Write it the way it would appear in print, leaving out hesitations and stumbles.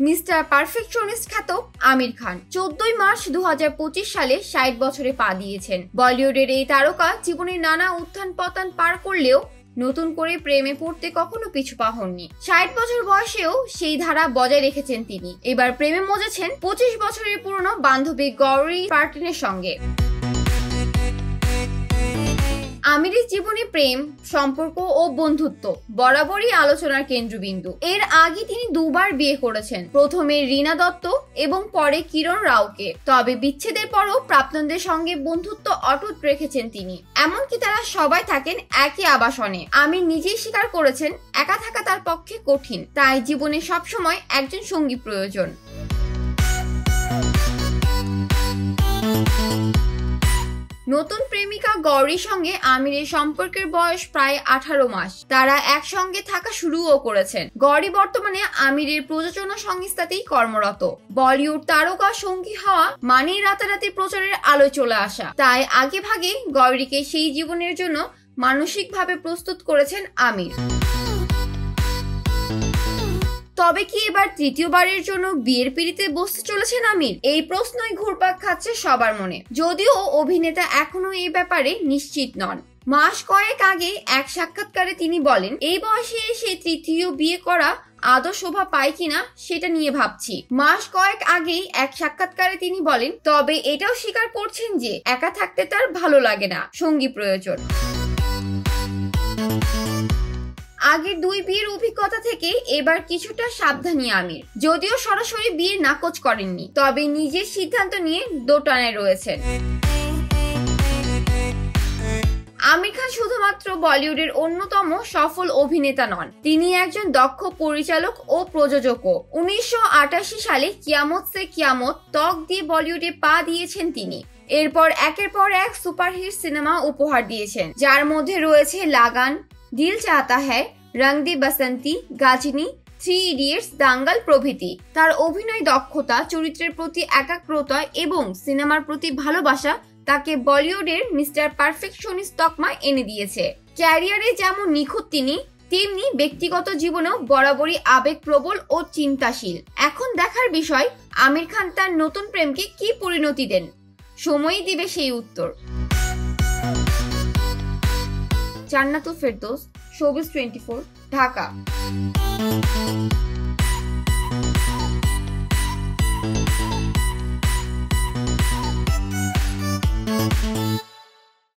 Mister perfectionist খ্যাত Aamir Khan 14 March 2025 সালে 60 বছরে পা দিয়েছেন। বলিউডের এই তারকা জীবনের নানা উত্থান পতন পার করলেও নতুন করে প্রেমে পড়তে কখনো পিছু পা হননি। 60 বছর বয়সেও সেই ধারা বজায় রেখেছেন তিনি। এবার প্রেমে মজেছেন 25 বছরের পুরনো বান্ধবী গৌরী পার্টিনের সঙ্গে। আমিরের জীবনে প্রেম, সম্পর্ক ও বন্ধুত্ব বরাবরই আলোচনার কেন্দ্রবিন্দু। এর আগে তিনি দুবার বিয়ে করেছেন, প্রথমে রীনা দত্ত এবং পরে কিরণ রাওকে। তবে বিচ্ছেদের পরও প্রাক্তনদের সঙ্গে বন্ধুত্ব অটুট রেখেছেন তিনি। এমনকি তারা সবাই থাকেন একই আবাসনে। আমির নিজেই স্বীকার করেছেন একা থাকা তার পক্ষে কঠিন, তাই জীবনে সবসময় একজন সঙ্গী প্রয়োজন। নতুন প্রেমিকা গৌরীর সঙ্গে আমিরের সম্পর্কের বয়স প্রায় 18 মাস। তারা একসঙ্গে থাকা শুরুও করেছেন। গৌরী বর্তমানে আমিরের প্রযোজনা সংস্থাতেই কর্মরত। বলিউড তারকা সঙ্গী হওয়া মানেই রাতারাতি প্রচারের আলোয় চলে আসা, তাই আগে ভাগে গৌরীকে সেই জীবনের জন্য মানসিকভাবে প্রস্তুত করেছেন আমির। তবে কি এবার তৃতীয়বারের জন্য বিয়ের পিড়িতে বসতে চলেছেন আমির? এই প্রশ্নই ঘুরপাক খাচ্ছে সবার মনে, যদিও অভিনেতা এখনো এই ব্যাপারে নিশ্চিত নন। মাস কয়েক আগে এক সাক্ষাৎকারে তিনি বলেন, এই বয়সে এসে তৃতীয় বিয়ে করা আদৌ শোভা পায় কিনা সেটা নিয়ে ভাবছি। মাস কয়েক আগেই এক সাক্ষাৎকারে তিনি বলেন, তবে এটাও স্বীকার করছেন যে একা থাকতে তার ভালো লাগে না, সঙ্গী প্রয়োজন। আগের দুই বিয়ের অভিজ্ঞতা থেকে এবার কিছুটা সাবধানী আমির। যদিও সরাসরি বিয়ে নাকচ করেননি, তবে নিজের সিদ্ধান্ত নিয়ে দোটানায় রয়েছেন। আমির খান শুধুমাত্র বলিউডের অন্যতম সফল অভিনেতা নন, তিনি একজন দক্ষ পরিচালক ও প্রযোজকও। 1988 সালে কিয়ামত সে কিয়ামত তক দিয়ে বলিউডে পা দিয়েছেন তিনি। এরপর একের পর এক সুপারহিট সিনেমা উপহার দিয়েছেন, যার মধ্যে রয়েছে লাগান, দিল চাহতা হ্যায়, রং দে বসন্তি, গাজনি, 3 ইডিয়টস, দাঙ্গাল প্রভৃতি। তার অভিনয় দক্ষতা, চরিত্রের প্রতি একাগ্রতা এবং সিনেমার প্রতি ভালোবাসা তাকে বলিউডের মিস্টার পারফেকশনিস্ট তকমা এনে দিয়েছে। ক্যারিয়ারে যেমন নিখুঁত তিনি, তেমনি ব্যক্তিগত জীবনেও বরাবরই আবেগপ্রবল ও চিন্তাশীল। এখন দেখার বিষয় আমির খান তার নতুন প্রেমকে কি পরিণতি দেন, সময়ই দিবে সেই উত্তর। জান্নাতুল ফেরদৌস, শোবিজ 24, ঢাকা।